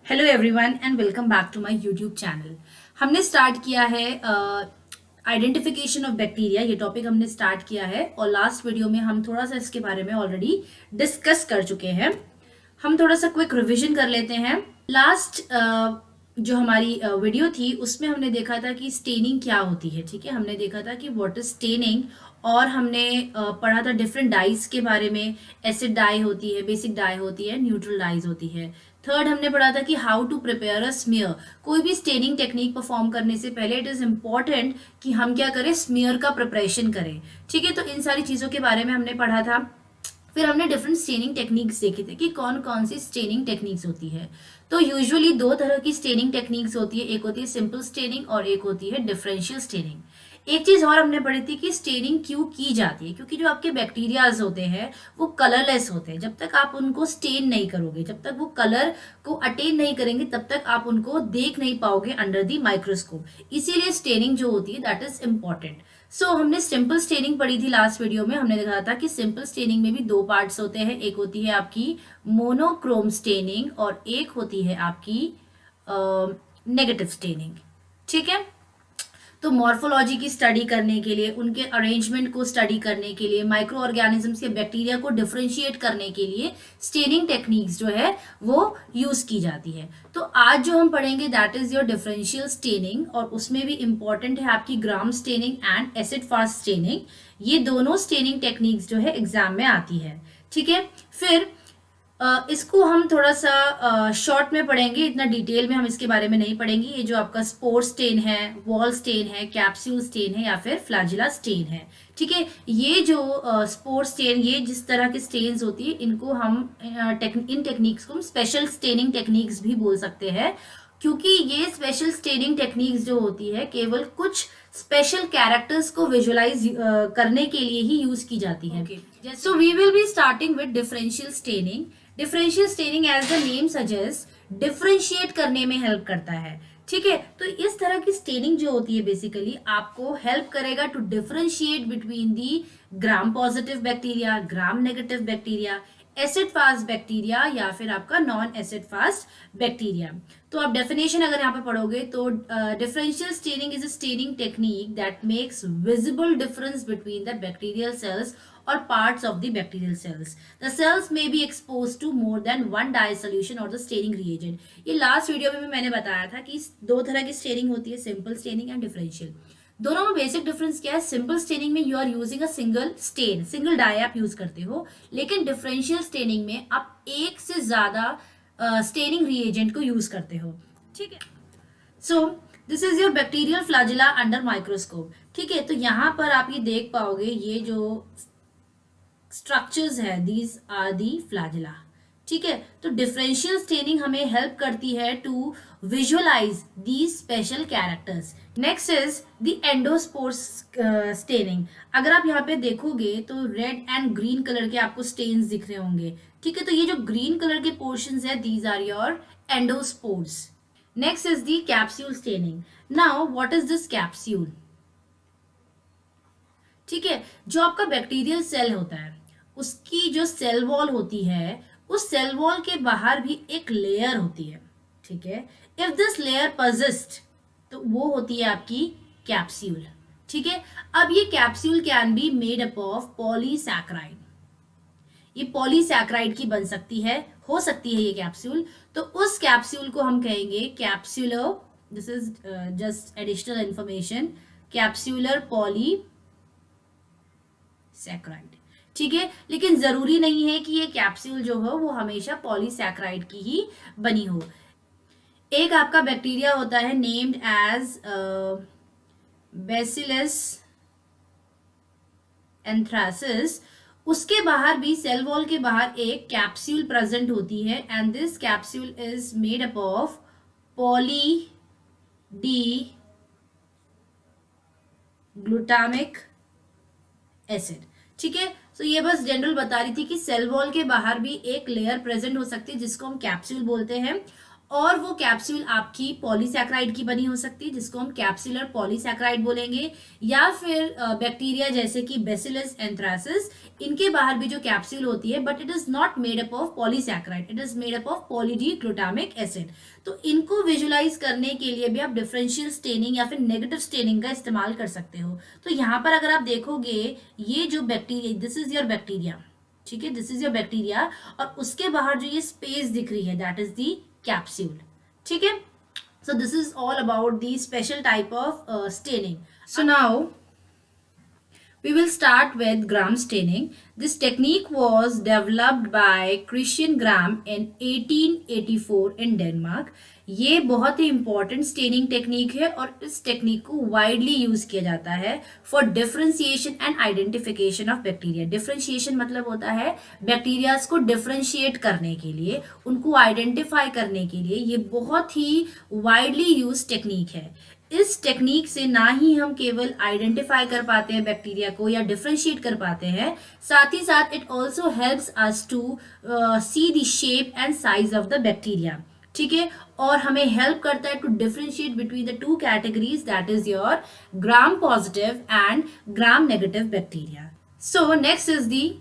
Hello everyone and welcome back to my YouTube channel. हमने start किया है identification of bacteria. ये topic हमने स्टार्ट किया है और लास्ट वीडियो में हम थोड़ा सा इसके बारे में ऑलरेडी डिस्कस कर चुके हैं। हम थोड़ा सा क्विक रिवीजन कर लेते हैं। लास्ट जो हमारी वीडियो थी उसमें हमने देखा था कि स्टेनिंग क्या होती है। ठीक है, हमने देखा था कि व्हाट इज स्टेनिंग और हमने पढ़ा था डिफरेंट डाइज के बारे में। एसिड डाई होती है, बेसिक डाई होती है, न्यूट्रल डाइज होती है। थर्ड हमने पढ़ा था कि how to prepare a smear. कोई भी स्टेनिंग टेक्निक परफॉर्म करने से पहले इट इज इम्पॉर्टेंट कि हम क्या करें, स्मीयर का प्रिपरेशन करें। ठीक है, तो इन सारी चीजों के बारे में हमने पढ़ा था। फिर हमने डिफरेंट स्टेनिंग टेक्निक्स देखे थे कि कौन कौन सी स्टेनिंग टेक्निक्स होती है। तो यूजुअली दो तरह की स्टेनिंग टेक्निक्स होती है, एक होती है सिंपल स्टेनिंग और एक होती है डिफरेंशियल स्टेनिंग। एक चीज और हमने पढ़ी थी कि स्टेनिंग क्यों की जाती है, क्योंकि जो आपके बैक्टीरियाज होते हैं वो कलरलेस होते हैं। जब तक आप उनको स्टेन नहीं करोगे, जब तक वो कलर को अटेन नहीं करेंगे, तब तक आप उनको देख नहीं पाओगे अंडर द माइक्रोस्कोप। इसीलिए स्टेनिंग जो होती है दैट इज इंपॉर्टेंट। हमने सिंपल स्टेनिंग पढ़ी थी लास्ट वीडियो में। हमने देखा था कि सिंपल स्टेनिंग में भी दो पार्ट्स होते हैं, एक होती है आपकी मोनोक्रोम स्टेनिंग और एक होती है आपकी नेगेटिव स्टेनिंग। ठीक है, तो मॉर्फोलॉजी की स्टडी करने के लिए, उनके अरेंजमेंट को स्टडी करने के लिए, माइक्रो ऑर्गेनिजम्स या बैक्टीरिया को डिफरेंशिएट करने के लिए स्टेनिंग टेक्निक्स जो है वो यूज की जाती है। तो आज जो हम पढ़ेंगे that is your differential staining और उसमें भी इंपॉर्टेंट है आपकी Gram staining and acid fast staining. ये दोनों स्टेनिंग टेक्निक्स जो है एग्जाम में आती है। ठीक है, फिर इसको हम थोड़ा सा शॉर्ट में पढ़ेंगे, इतना डिटेल में हम इसके बारे में नहीं पढ़ेंगे। ये जो आपका स्पोर स्टेन है, वॉल स्टेन है, कैप्सूल स्टेन है या फिर फ्लैजिला स्टेन है। ठीक है, ये जो स्पोर स्टेन, ये जिस तरह की स्टेन्स होती है इनको हम इन टेक्निक्स को हम स्पेशल स्टेनिंग टेक्निक्स भी बोल सकते हैं, क्योंकि ये स्पेशल स्टेनिंग टेक्निक्स जो होती है केवल कुछ स्पेशल कैरेक्टर्स को विजुअलाइज करने के लिए ही यूज की जाती है। So we will be starting with differential staining. Differential staining as the name suggest differentiate करने में हेल्प करता है। ठीक है, तो इस तरह की स्टेनिंग जो होती है बेसिकली आपको हेल्प करेगा to differentiate between the gram positive bacteria, gram negative bacteria, acid fast bacteria या फिर आपका नॉन एसिड फास्ट बैक्टीरिया। तो आप डेफिनेशन अगर यहाँ पे पढ़ोगे तो differential staining is a staining technique that makes visible difference between the bacterial cells or parts of the bacterial cells. The cells may be exposed to more than one dye solution or the staining reagent. ये last video में भी मैंने बताया था कि दो तरह की स्टेनिंग होती है, सिंपल स्टेनिंग एंड डिफरेंशियल। दोनों में बेसिक डिफरेंस क्या है? सिंपल स्टेनिंग में you are using a single stain, single dye आप यूज करते हो, लेकिन डिफरेंशियल स्टेनिंग में आप एक से ज्यादा स्टेनिंग रिएजेंट को यूज करते हो। ठीक है, सो this is your bacterial flagella under microscope. ठीक है, तो यहाँ पर आप ये देख पाओगे, ये जो स्ट्रक्चर्स है दीज आर दी फ्लैजिला। ठीक है, तो डिफरेंशियल स्टेनिंग हमें हेल्प करती है to visualize the special characters. Next is the endospores staining. अगर आप यहाँ पे देखोगे तो रेड एंड ग्रीन कलर के आपको स्टेन्स दिख रहे होंगे। ठीक है, तो ये जो ग्रीन कलर के पोर्शंस है these are your endospores. Next is the capsule staining. Now what is this capsule? ठीक है, जो आपका बैक्टीरियल सेल होता है उसकी जो सेल वॉल होती है, उस सेल वॉल के बाहर भी एक लेयर होती है। ठीक है, इफ दिस लेयर परसिस्ट तो वो होती है आपकी कैप्सूल। ठीक है, अब ये capsule can be made up of polysaccharide. ये पॉलीसैकेराइड की बन सकती है, हो सकती है ये कैप्सूल। तो उस कैप्सूल को हम कहेंगे capsular, this is just additional information, capsular poly saccharide. ठीक है, लेकिन जरूरी नहीं है कि ये कैप्सूल जो हो वो हमेशा पॉलीसैकराइड की ही बनी हो। एक आपका बैक्टीरिया होता है नेम्ड एज बैसिलस एंथ्रासिस, उसके बाहर भी सेल वॉल के बाहर एक कैप्सूल प्रेजेंट होती है and this capsule is made up of poly D glutamic acid. ठीक है, तो ये बस जनरल बता रही थी कि सेल वॉल के बाहर भी एक लेयर प्रेजेंट हो सकती है जिसको हम कैप्सूल बोलते हैं, और वो कैप्सूल आपकी पॉलीसैकेराइड की बनी हो सकती है, जिसको हम कैप्सुलर पॉलीसैकेराइड बोलेंगे, या फिर बैक्टीरिया जैसे कि बेसिलस एंथ्रासिस, इनके बाहर भी जो कैप्सूल होती है, but it is not made up of polysaccharide, it is made up of poly D glutamic acid. तो इनको विजुलाइज करने के लिए भी आप डिफरेंशियल स्टेनिंग या फिर नेगेटिव स्टेनिंग का इस्तेमाल कर सकते हो। तो यहाँ पर अगर आप देखोगे, ये जो bacteria, this is your bacteria, ठीक है, दिस इज योर बैक्टीरिया, और उसके बाहर जो ये स्पेस दिख रही है, दैट इज दी कैप्सूल, ठीक है। So this is all about the special type of staining. So now we will start with gram staining. This technique was developed by Christian Gram in 1884 in Denmark. ये बहुत ही important staining technique है और इस technique को widely use किया जाता है for differentiation and identification of bacteria. Differentiation मतलब होता है बैक्टीरियाज को डिफरेंशिएट करने के लिए, उनको आइडेंटिफाई करने के लिए ये बहुत ही वाइडली यूज टेक्निक है। इस टेक्निक से ना ही हम केवल आइडेंटिफाई कर पाते हैं बैक्टीरिया को या डिफरेंशिएट कर पाते हैं, साथ ही साथ it also helps us to see the shape and size of the bacteria, ठीक है। और हमें हेल्प करता है to differentiate between the two categories, that is your gram positive and gram negative bacteria. So next is the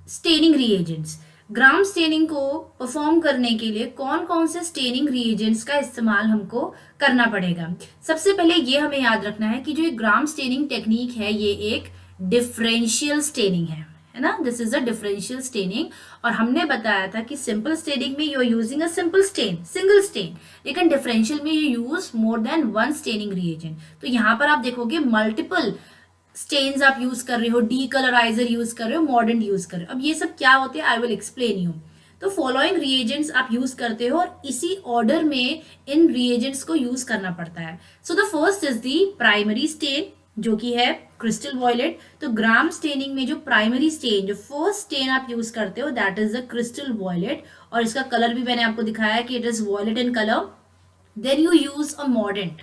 staining reagents. Gram staining को perform करने के लिए कौन कौन से स्टेनिंग रिएजेंट्स का इस्तेमाल हमको करना पड़ेगा। सबसे पहले ये हमें याद रखना है कि जो एक ग्राम स्टेनिंग टेक्निक है ये एक डिफरेंशियल स्टेनिंग है ना, this is a differential staining. और हमने बताया था कि सिंपल स्टेनिंग में you are using a simple stain, single stain, लेकिन डिफरेंशियल में you use more than one staining reagent. तो यहाँ पर आप देखोगे मल्टीपल स्टेन्स आप यूज कर रहे हो, डी कलराइजर यूज कर रहे हो, मॉडर्न यूज कर रहे हो। अब ये सब क्या होते हैं, आई विल एक्सप्लेन यू। तो फॉलोइंग रिएजेंट्स आप यूज करते हो और इसी ऑर्डर में इन रिएजेंट्स को यूज करना पड़ता है। So the first is the primary stain, जो कि है क्रिस्टल वॉयलेट। तो ग्राम स्टेनिंग में जो प्राइमरी स्टेन, जो फर्स्ट स्टेन आप यूज करते हो, that is the crystal violet, और इसका कलर भी मैंने आपको दिखाया है कि it is violet in colour. Then you use a mordant,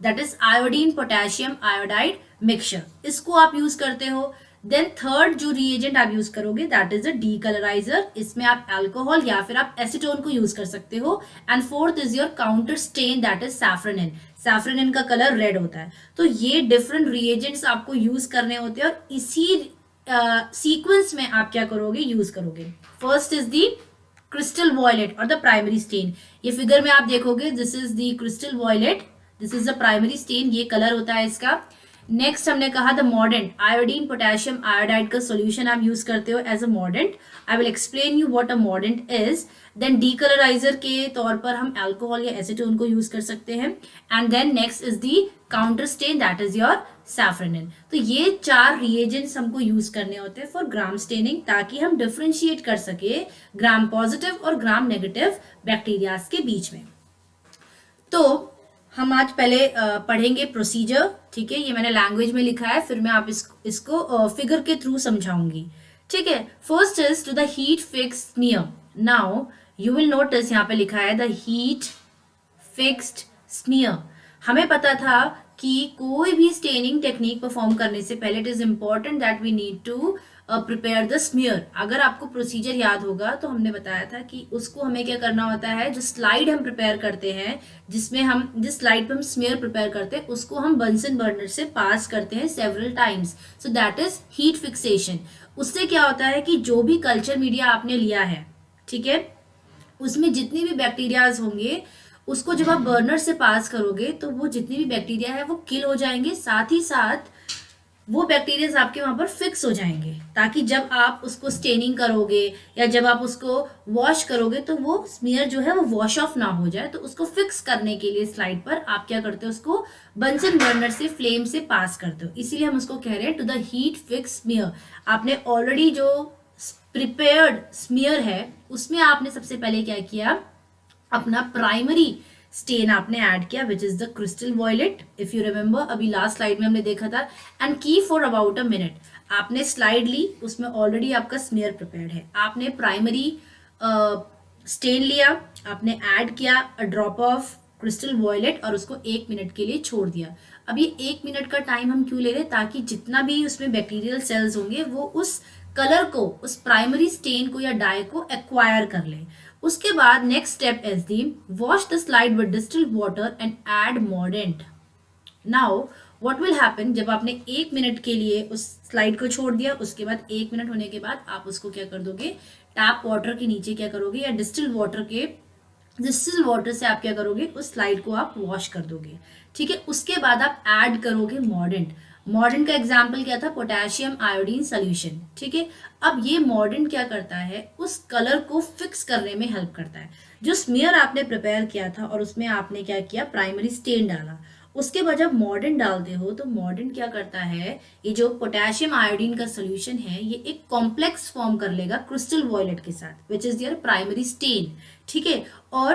that is iodine potassium iodide mixture, इसको आप यूज करते हो। देन थर्ड जो रिएजेंट आप यूज करोगे that is a decolouriser, इसमें आप अल्कोहल या फिर आप एसीटोन को यूज कर सकते हो। And fourth is your counter stain, that is safranin. Safranin का कलर रेड होता है। तो ये डिफरेंट रिएजेंट्स आपको यूज करने होते हैं और इसी सीक्वेंस में आप क्या करोगे, यूज करोगे। First is the crystal violet और द प्राइमरी स्टेन। ये फिगर में आप देखोगे, this is the crystal violet, this is the primary stain, ये कलर होता है इसका। नेक्स्ट हमने कहा the mordant, iodine potassium iodide का सॉल्यूशन आप यूज करते हो as a mordant. I will explain you what a mordant is. Then decolouriser के तौर पर हम अल्कोहल या एसीटोन को यूज कर सकते हैं। And then next is the counter stain, that is your safranin. तो ये चार रिएजेंट्स हमको यूज करने होते हैं फॉर ग्राम स्टेनिंग, ताकि हम डिफरेंशिएट कर सके ग्राम पॉजिटिव और ग्राम नेगेटिव बैक्टीरियाज के बीच में। तो हम आज पहले पढ़ेंगे प्रोसीजर, ठीक है। ये मैंने लैंग्वेज में लिखा है, फिर मैं आप इसको फिगर के थ्रू समझाऊंगी, ठीक है। First is to the heat fix smear. Now you will notice यहाँ पे लिखा है द हीट फिक्स्ड स्मीयर। हमें पता था कि कोई भी स्टेनिंग टेक्निक परफॉर्म करने से पहले it is important that we need to prepare the smear. अगर आपको प्रोसीजर याद होगा तो हमने बताया था कि उसको हमें क्या करना होता है, जो स्लाइड हम प्रिपेयर करते हैं, जिस स्लाइड पे हम स्मीयर प्रिपेयर करते हैं, उसको हम बंसन बर्नर से पास करते हैं several times. So that is heat fixation. उससे क्या होता है कि जो भी कल्चर मीडिया आपने लिया है, ठीक है, उसमें जितने भी बैक्टीरियाज होंगे, उसको जब आप बर्नर से पास करोगे तो वो जितनी भी बैक्टीरिया है वो किल हो जाएंगे, साथ ही साथ वो बैक्टीरियाज आपके वहां पर फिक्स हो जाएंगे, ताकि जब आप उसको स्टेनिंग करोगे या जब आप उसको वॉश करोगे तो वो स्मीयर जो है वो वॉश ऑफ ना हो जाए। तो उसको फिक्स करने के लिए स्लाइड पर आप क्या करते हो, उसको बंसन बर्नर से फ्लेम से पास करते हो, इसीलिए हम उसको कह रहे हैं to the heat fix smear. आपने ऑलरेडी जो प्रिपेयर्ड स्मीयर है उसमें आपने सबसे पहले क्या किया, अपना प्राइमरी स्टेन आपने ऐड किया, which is the crystal violet. If you remember, अभी लास्ट स्लाइड में हमने देखा था। एंड की फॉर अबाउट अ मिनट आपने स्लाइड ली, उसमें ऑलरेडी आपका स्मीयर प्रिपेयर्ड है। आपने प्राइमरी स्टेन लिया, आपने ऐड किया a drop of crystal violet और उसको 1 मिनट के लिए छोड़ दिया। अब ये 1 मिनट का टाइम हम क्यों ले रहे हैं, ताकि जितना भी उसमें बैक्टीरियल सेल्स होंगे वो उस कलर को, उस प्राइमरी स्टेन को या डाई को एक्वायर कर ले, उसके बाद next step is the wash the slide with distilled water and add mordant. Now what will happen, जब आपने 1 मिनट के लिए उस स्लाइड को छोड़ दिया, उसके बाद 1 मिनट होने के बाद आप उसको क्या कर दोगे, टैप वाटर के नीचे क्या करोगे, या डिस्टिल वाटर से आप क्या करोगे, उस स्लाइड को आप वॉश कर दोगे। ठीक है, उसके बाद आप ऐड करोगे मॉर्डेंट। मॉर्डेंट का एग्जाम्पल क्या था, पोटेशियम आयोडीन सोल्यूशन। ठीक है, अब ये मॉर्डेंट क्या करता है, उस कलर को फिक्स करने में हेल्प करता है। जो स्मीयर आपने प्रिपेयर किया था और उसमें आपने क्या किया, प्राइमरी स्टेन डाला, उसके बाद जब मॉर्डेंट डालते हो तो मॉर्डेंट क्या करता है, ये जो पोटेशियम आयोडीन का सोल्यूशन है ये एक कॉम्प्लेक्स फॉर्म कर लेगा क्रिस्टल वॉयलेट के साथ, which is their primary stain. ठीक है, और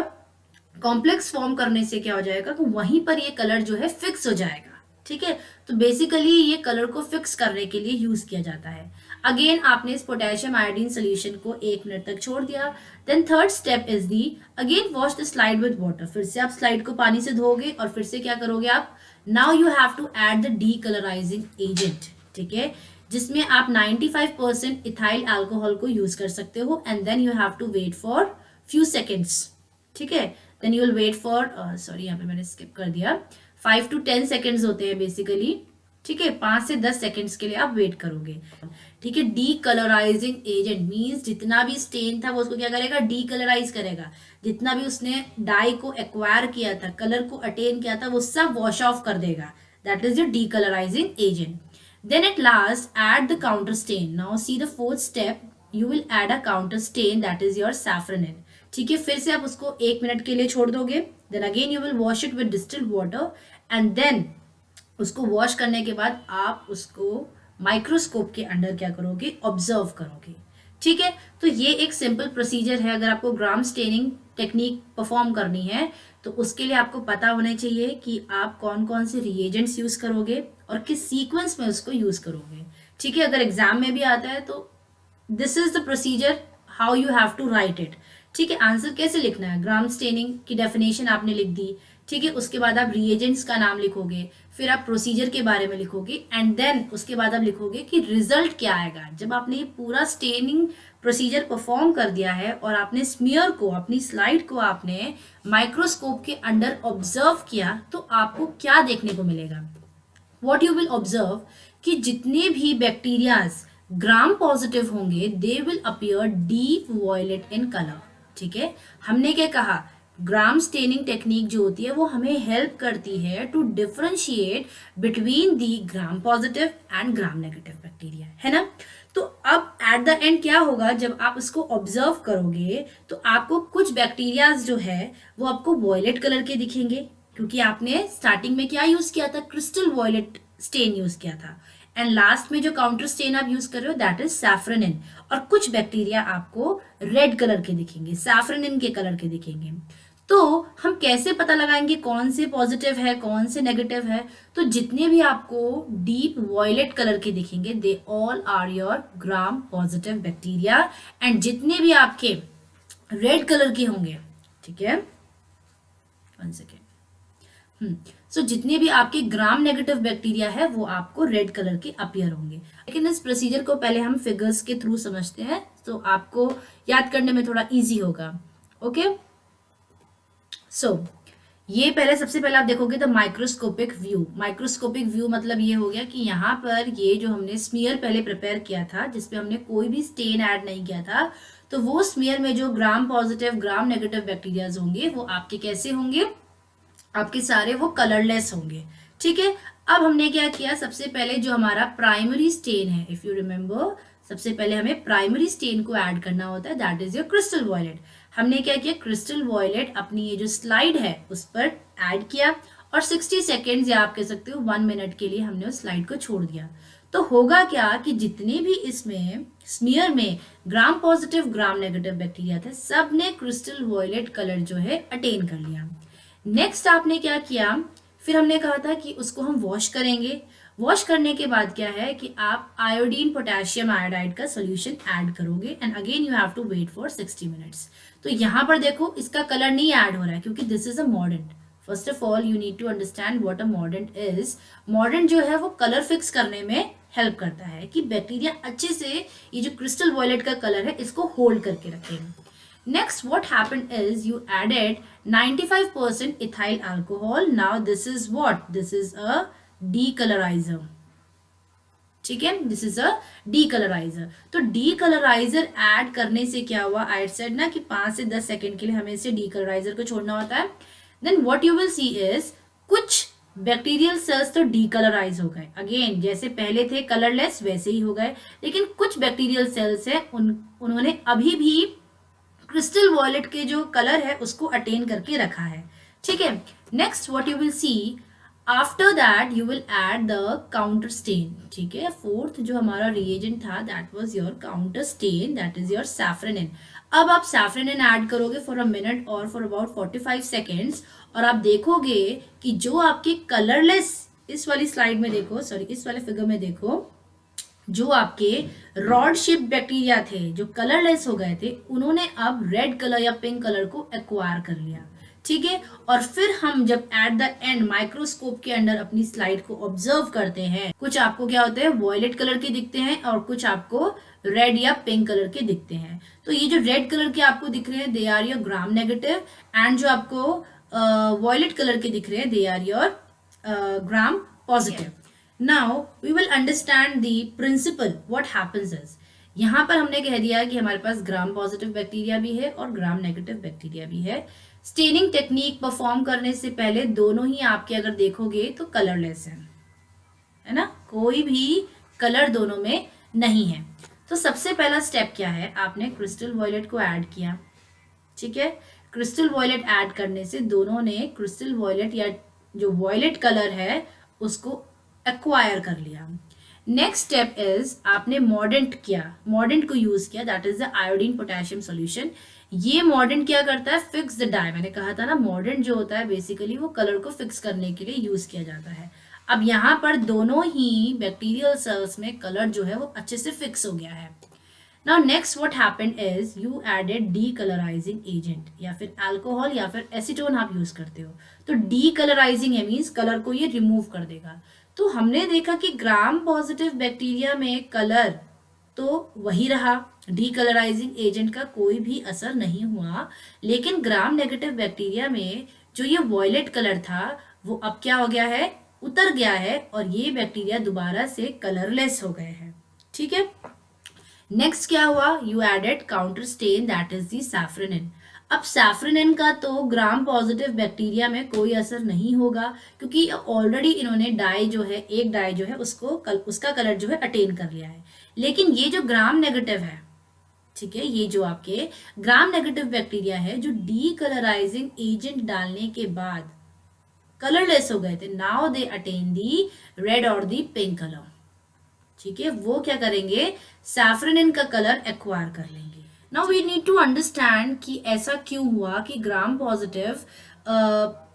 कॉम्प्लेक्स फॉर्म करने से क्या हो जाएगा कि वहीं पर ये कलर जो है फिक्स हो जाएगा। ठीक है, तो बेसिकली ये कलर को फिक्स करने के लिए यूज किया जाता है। अगेन आपने इस पोटेशियम आयोडीन सोल्यूशन को 1 मिनट तक छोड़ दिया। Then third step is the again wash the slide with water. फिर से आप स्लाइड को पानी से धोगे और फिर से क्या करोगे आप, now you have to add the decolourising agent. ठीक है, जिसमें आप 95% इथाइल अल्कोहल को यूज कर सकते हो and then you have to wait for few seconds. ठीक है, then you will wait for sorry यहाँ पे मैंने स्किप कर दिया, 5 to 10 सेकेंड्स होते हैं बेसिकली। ठीक है, 5 से 10 सेकेंड्स के लिए आप वेट करोगे। ठीक है, डी कलराइजिंग एजेंट मीन्स जितना भी स्टेन था वो उसको क्या करेगा, डी कलराइज करेगा। जितना भी उसने डाई को एक्वायर किया था, कलर को अटेन किया था, वो सब वॉश ऑफ कर देगा। That is your decolourising agent. Then at last add the counter stain. Now see the fourth step, you will add a counter stain, that is your safranin. ठीक है, फिर से आप उसको 1 मिनट के लिए छोड़ दोगे। Then again you will wash it with distilled water and then उसको वॉश करने के बाद आप उसको माइक्रोस्कोप के अंडर क्या करोगे, ऑब्जर्व करोगे। ठीक है, तो ये एक सिंपल प्रोसीजर है। अगर आपको ग्राम स्टेनिंग टेक्निक परफॉर्म करनी है तो उसके लिए आपको पता होना चाहिए कि आप कौन कौन से रिएजेंट्स यूज करोगे और किस सीक्वेंस में उसको यूज करोगे। ठीक है, अगर एग्जाम में भी आता है तो this is the procedure how you have to write it. ठीक है, आंसर कैसे लिखना है, ग्राम स्टेनिंग की डेफिनेशन आपने लिख दी। ठीक है, उसके बाद आप रिएजेंट्स का नाम लिखोगे, फिर आप प्रोसीजर के बारे में लिखोगे एंड देन उसके बाद आप लिखोगे कि रिजल्ट क्या आएगा। जब आपने ये पूरा स्टेनिंग प्रोसीजर परफॉर्म कर दिया है और आपने स्मीयर को, अपनी स्लाइड को आपने माइक्रोस्कोप के अंडर ऑब्जर्व किया तो आपको क्या देखने को मिलेगा, व्हाट यू विल ऑब्जर्व, कि जितने भी बैक्टीरियाज ग्राम पॉजिटिव होंगे they will appear deep violet in colour. ठीक है, हमने क्या कहा, ग्राम स्टेनिंग टेक्निक जो होती है वो हमें हेल्प करती है to differentiate between the gram positive and gram negative bacteria, है ना। तो अब एट द एंड क्या होगा, जब आप उसको ऑब्जर्व करोगे तो आपको कुछ बैक्टीरियाज जो है वो आपको वॉयलेट कलर के दिखेंगे, क्योंकि आपने स्टार्टिंग में क्या यूज किया था, क्रिस्टल वॉयलेट स्टेन यूज किया था। एंड लास्ट में जो काउंटर स्टेन आप यूज कर रहे हो दैट इज सैफ्रनिन। और कुछ बैक्टीरिया आपको रेड कलर के दिखेंगे, सैफ्रनिन के कलर के दिखेंगे। तो हम कैसे पता लगाएंगे कौन से पॉजिटिव है कौन से नेगेटिव है, तो जितने भी आपको डीप वॉयलेट कलर के दिखेंगे they all are your gram positive bacteria and जितने भी आपके रेड कलर के होंगे, ठीक है, 1 सेकेंड, सो जितने भी आपके ग्राम नेगेटिव बैक्टीरिया है वो आपको रेड कलर के अपीयर होंगे। लेकिन इस प्रोसीजर को पहले हम फिगर्स के थ्रू समझते हैं तो आपको याद करने में थोड़ा इजी होगा। ओके, सो ये पहले सबसे पहले आप देखोगे the microscopic view. Microscopic view मतलब ये हो गया कि यहाँ पर ये जो हमने स्मीयर पहले प्रिपेयर किया था जिसपे हमने कोई भी स्टेन ऐड नहीं किया था, तो वो स्मीयर में जो gram positive gram negative bacterias होंगे वो आपके कैसे होंगे, आपके सारे वो कलरलेस होंगे। ठीक है, अब हमने क्या किया, सबसे पहले जो हमारा प्राइमरी स्टेन है, इफ यू रिमेम्बर, सबसे पहले हमें प्राइमरी स्टेन को ऐड करना होता है, that is your crystal violet. हमने क्या किया, क्रिस्टल वॉयलेट अपनी ये जो स्लाइड है उस पर ऐड किया और 60 सेकेंड्स या आप कह सकते हो 1 मिनट के लिए हमने उस स्लाइड को छोड़ दिया। तो होगा क्या कि जितने भी इसमें स्मीयर में gram positive gram negative bacteria थे सब ने क्रिस्टल वॉयलेट कलर जो है अटेन कर लिया। नेक्स्ट आपने क्या किया, फिर हमने कहा था कि उसको हम वॉश करेंगे। वॉश करने के बाद क्या है कि आप आयोडीन पोटेशियम आयोडाइड का सोल्यूशन ऐड करोगे and again you have to wait for 60 minutes. तो यहाँ पर देखो इसका कलर नहीं ऐड हो रहा है क्योंकि this is a mordant. First of all you need to understand what a mordant is. Mordant जो है वो कलर फिक्स करने में हेल्प करता है कि बैक्टीरिया अच्छे से ये जो क्रिस्टल वॉयलेट का कलर है इसको होल्ड करके रखें। Next, what happened is you added 95% ethyl alcohol. Now this is what? This is a decolorizer. ठीक है, दिस इज अ डीकलराइजर. तो डीकलराइजर ऐड करने से क्या हुआ, आई सेड ना कि 5 से 10 सेकेंड के लिए हमें इसे डीकलराइजर को छोड़ना होता है. Then what you will see is कुछ बैक्टीरियल सेल्स तो डीकलराइज हो गए. अगेन जैसे पहले थे कलरलेस वैसे ही हो गए, लेकिन कुछ बैक्टीरियल सेल्स है उन्होंने अभी भी क्रिस्टल वॉयलेट के जो कलर है उसको अटेन करके रखा है. ठीक है. Next what you will see, after that you will add the counter stain. ठीक है. फोर्थ जो हमारा रिएजेंट था that was your counter stain, that is your safranin. अब आप सैफ्रनिन ऐड करोगे फॉर अ मिनट और फॉर अबाउट 45 सेकेंड्स, और आप देखोगे कि जो आपके कलरलेस, इस वाली स्लाइड में देखो, सॉरी इस वाले फिगर में देखो, जो आपके रॉड शेप बैक्टीरिया थे जो कलरलेस हो गए थे, उन्होंने अब रेड कलर या पिंक कलर को एक्वायर कर लिया. ठीक है. और फिर हम जब एट द एंड माइक्रोस्कोप के अंदर अपनी स्लाइड को ऑब्जर्व करते हैं, कुछ आपको क्या होते हैं, वॉयलेट कलर के दिखते हैं और कुछ आपको रेड या पिंक कलर के दिखते हैं. तो ये जो रेड कलर के आपको दिख रहे हैं they are your gram negative, and जो आपको वॉयलेट कलर के दिख रहे हैं they are your gram positive. Now we will understand the principle. What happens is, यहाँ पर हमने कह दिया कि हमारे पास ग्राम पॉजिटिव बैक्टीरिया भी है और ग्राम नेगेटिव बैक्टीरिया भी है. स्टेनिंग टेक्निक परफॉर्म करने से पहले दोनों ही आपके अगर देखोगे तो कलरलेस है ना, कोई भी कलर दोनों में नहीं है. तो सबसे पहला स्टेप क्या है, आपने क्रिस्टल वॉयलेट को ऐड किया. ठीक है. क्रिस्टल वॉयलेट ऐड करने से दोनों ने क्रिस्टल वॉयलेट या जो वॉयलेट कलर है उसको एक्वायर कर लिया. नेक्स्ट स्टेप इज आपने मॉर्डेंट किया, मॉर्डेंट को यूज किया, that is the iodine potassium solution. ये मॉर्डेंट क्या करता है, फिक्स द डाई. मैंने कहा था ना मॉर्डेंट जो होता है बेसिकली वो कलर को फिक्स करने के लिए यूज किया जाता है. अब यहाँ पर दोनों ही बैक्टीरियल सेल्स में कलर जो है वो अच्छे से फिक्स हो गया है. Now next what happened is you added decolourising agent, या फिर अल्कोहल या फिर एसीटोन आप यूज करते हो. तो डीकलराइजिंग है मीन्स कलर को ये रिमूव कर देगा. तो हमने देखा कि ग्राम पॉजिटिव बैक्टीरिया में कलर तो वही रहा, डीकलराइजिंग एजेंट का कोई भी असर नहीं हुआ, लेकिन ग्राम नेगेटिव बैक्टीरिया में जो ये वॉयलेट कलर था वो अब क्या हो गया है, उतर गया है, और ये बैक्टीरिया दोबारा से कलरलेस हो गए हैं. ठीक है. नेक्स्ट क्या हुआ, you added counter stain that is the safranin. अब सैफ्रनिन का तो ग्राम पॉजिटिव बैक्टीरिया में कोई असर नहीं होगा, क्योंकि ऑलरेडी इन्होंने डाई जो है, एक डाई जो है उसका कलर जो है अटेन कर लिया है. लेकिन ये जो ग्राम नेगेटिव है, ठीक है, ये जो आपके ग्राम नेगेटिव बैक्टीरिया है जो डीकलराइजिंग एजेंट डालने के बाद कलरलेस हो गए थे, now they attain the red और दी पिंक कलर. ठीक है. वो क्या करेंगे, सैफ्रनिन का कलर एक्वायर कर लेंगे. Now we need to understand कि ऐसा क्यों हुआ कि ग्राम पॉजिटिव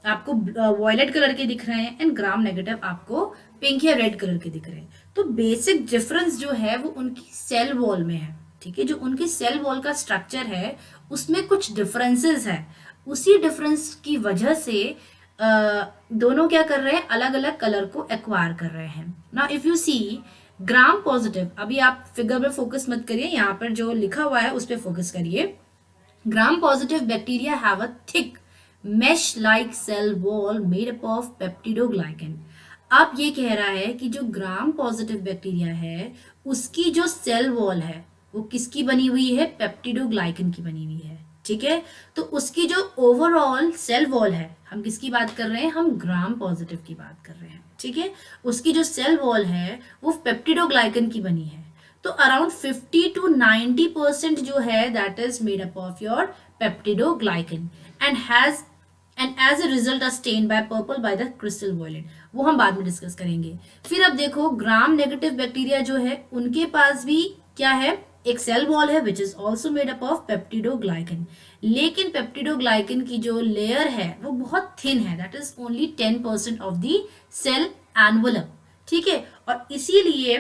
आपको वॉयलेट कलर के दिख रहे हैं एंड ग्राम नेगेटिव आपको पिंक या रेड कलर के दिख रहे हैं. तो बेसिक डिफरेंस जो है वो उनकी सेल वॉल में है. ठीक है. जो उनकी सेल वॉल का स्ट्रक्चर है उसमें कुछ डिफरेंसेस है. उसी डिफरेंस की वजह से दोनों क्या कर रहे हैं, अलग अलग कलर को एक्वायर कर रहे हैं. Now if you see gram positive, अभी आप फिगर में फोकस मत करिए, यहाँ पर जो लिखा हुआ है उस पर फोकस करिए. ग्राम positive bacteria have a thick mesh like cell wall made up of peptidoglycan. अब ये कह रहा है कि जो ग्राम पॉजिटिव बैक्टीरिया है उसकी जो सेल वॉल है वो किसकी बनी हुई है, पेप्टिडोग्लाइकन की बनी हुई है. ठीक है. तो उसकी जो ओवरऑल सेल वॉल है, हम किसकी बात कर रहे हैं, हम ग्राम पॉजिटिव की बात कर रहे हैं. ठीक है. उसकी जो सेल वॉल है वो पेप्टिडोग्लाइकन की बनी है. तो अराउंड 50 to 90% जो है that is made up of your peptidoglycan and as a result are stained by purple by the crystal violet. वो हम बाद में डिस्कस करेंगे. फिर अब देखो ग्राम नेगेटिव बैक्टीरिया जो है उनके पास भी क्या है, एक सेल वॉल है which is also made up of peptidoglycan. लेकिन पेप्टिडोग्लाइकन की जो लेयर है वो बहुत थिन है, that is only 10% of the cell envelope. ठीक है. और इसीलिए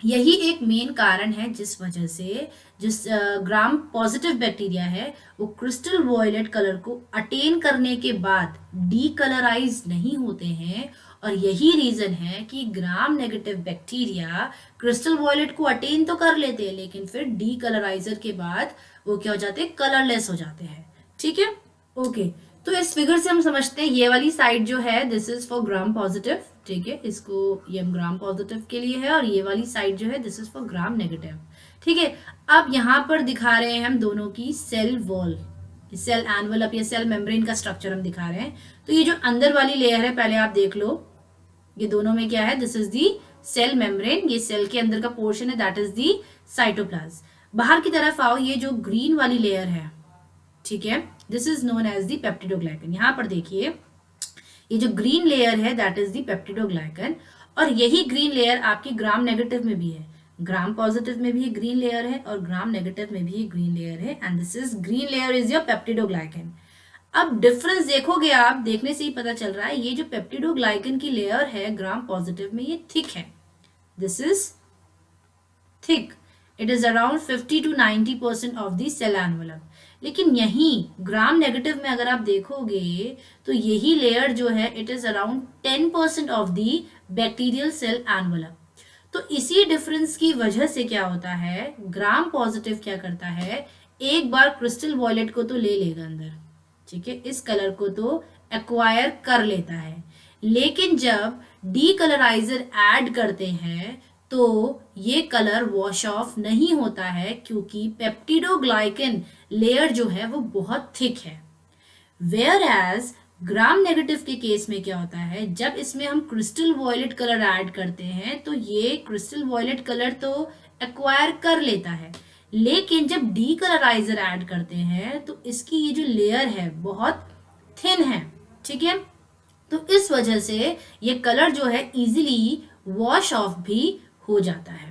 यही एक मेन कारण है जिस वजह से जिस ग्राम पॉजिटिव बैक्टीरिया है वो क्रिस्टल वॉयलेट कलर को अटेन करने के बाद डीकलराइज नहीं होते हैं. और यही रीजन है कि gram negative bacteria crystal violet को अटेन तो कर लेते हैं लेकिन फिर डीकलराइजर के बाद वो क्या हो जाते हैं, कलरलेस हो जाते हैं। ठीक है, ओके। तो इस फिगर से हम समझते हैं ये वाली साइड जो है this is for gram positive, ठीक है, इसको ये हम ग्राम पॉजिटिव के लिए है, और ये वाली साइड जो है this is for gram negative. ठीक है, अब यहाँ पर दिखा रहे हैं हम दोनों की सेल वॉल, सेल एनवलप या सेल मेम्ब्रेन का स्ट्रक्चर हम दिखा रहे हैं। तो ये जो अंदर वाली लेयर है पहले आप देख लो, ये दोनों में क्या है, this is the cell membrane, ये सेल के अंदर का पोर्शन है, दैट इज दी साइटोप्लाज्म। बाहर की तरफ आओ, ये जो ग्रीन वाली लेयर है, ठीक है, this is known as the peptidoglycan. यहां पर देखिए ये जो ग्रीन लेयर है दैट इज दी पेप्टिडोग्लाइकन, और यही ग्रीन लेयर आपकी ग्राम नेगेटिव में भी है, ग्राम पॉजिटिव में भी ग्रीन लेयर है और ग्राम नेगेटिव में भी ग्रीन लेयर है, and this is green layer is your peptidoglycan. अब डिफरेंस देखोगे आप, देखने से ही पता चल रहा है, ये जो पेप्टिडोग्लाइकन की लेयर है ग्राम पॉजिटिव में ये थिक है, this is thick, it is around 50 to 90% of the cell envelope. लेकिन यही ग्राम नेगेटिव में अगर आप देखोगे तो यही लेयर जो है it is around 10% of the bacterial cell envelope. तो इसी डिफरेंस की वजह से क्या होता है, ग्राम पॉजिटिव क्या करता है, एक बार क्रिस्टल वॉयलेट को तो ले लेगा अंदर, ठीक है, इस कलर को तो एक्वायर कर लेता है, लेकिन जब डीकलराइजर ऐड करते हैं तो ये कलर वॉश ऑफ नहीं होता है, क्योंकि पेप्टिडोग्लाइकन लेयर जो है वो बहुत थिक है। वेयर एज ग्राम नेगेटिव के केस में क्या होता है, जब इसमें हम क्रिस्टल वॉयलेट कलर ऐड करते हैं तो ये क्रिस्टल वॉयलेट कलर तो एक्वायर कर लेता है, लेकिन जब डीकलराइजर ऐड करते हैं तो इसकी ये जो लेयर है बहुत थिन है, ठीक है, तो इस वजह से ये कलर जो है इजीली वॉश ऑफ भी हो जाता है।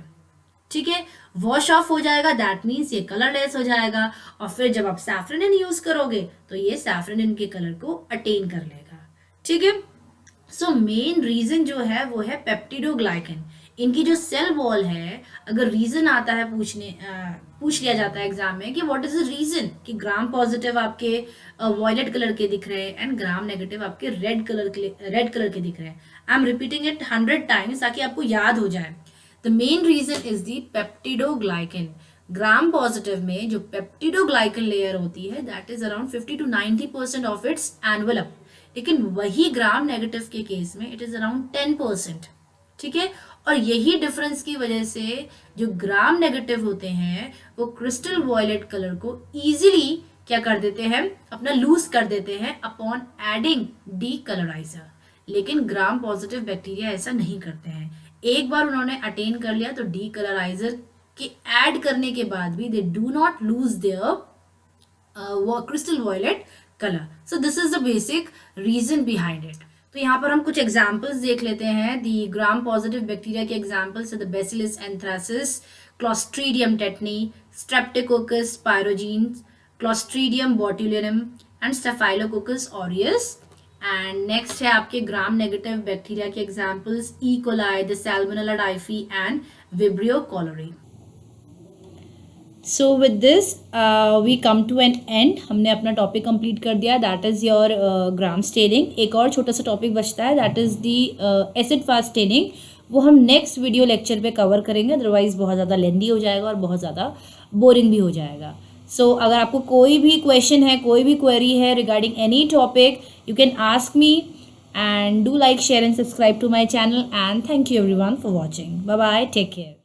ठीक है, वॉश ऑफ हो जाएगा, दैट मीन्स ये कलरलेस हो जाएगा, और फिर जब आप सैफ्रनिन यूज करोगे तो ये सैफ्रनिन के कलर को अटेन कर लेगा। ठीक है, सो मेन रीजन जो है वो है पेप्टिडोग्लाइकन। इनकी जो सेल वॉल है, अगर रीजन आता है पूछ लिया जाता है एग्जाम में कि व्हाट इज द रीजन, कि ग्राम पॉजिटिव आपके वॉयलेट कलर के दिख रहे हैं एंड ग्राम नेगेटिव आपके रेड कलर के दिख रहे हैं। I am repeating it 100 times ताकि आपको याद हो जाए। The main reason is the peptidoglycan. Gram positive में जो पेप्टिडोग्लाइकन लेयर होती है that is around 50 to 90% of its envelope, लेकिन वही ग्राम नेगेटिव के केस में इट इज अराउंड 10%। ठीक है, और यही डिफरेंस की वजह से जो ग्राम नेगेटिव होते हैं वो क्रिस्टल वॉयलेट कलर को इजीली क्या कर देते हैं, अपना लूज कर देते हैं अपॉन एडिंग डी कलराइजर, लेकिन ग्राम पॉजिटिव बैक्टीरिया ऐसा नहीं करते हैं। एक बार उन्होंने अटेन कर लिया तो डी कलराइजर के ऐड करने के बाद भी they do not lose their crystal violet colour. So this is the basic reason behind it. तो यहाँ पर हम कुछ एग्जाम्पल्स देख लेते हैं। दी ग्राम पॉजिटिव बैक्टीरिया के एग्जाम्पल्स है the Bacillus anthracis, Clostridium tetani, Streptococcus pyogenes, Clostridium botulinum and Staphylococcus aureus. And next है आपके ग्राम नेगेटिव बैक्टीरिया के examples E coli, the Salmonella typhi and Vibrio cholerae. So with this we come to an end. हमने अपना topic complete कर दिया, that is your gram staining. एक और छोटा सा टॉपिक बचता है that is the acid fast staining, वो हम नेक्स्ट वीडियो लेक्चर पे कवर करेंगे, अदरवाइज बहुत ज़्यादा लेंदी हो जाएगा और बहुत ज़्यादा बोरिंग भी हो जाएगा। सो अगर आपको कोई भी क्वेश्चन है, कोई भी क्वेरी है regarding any topic, you can ask me, and do like, share and subscribe to my channel, and thank you everyone for watching. Bye bye, take care.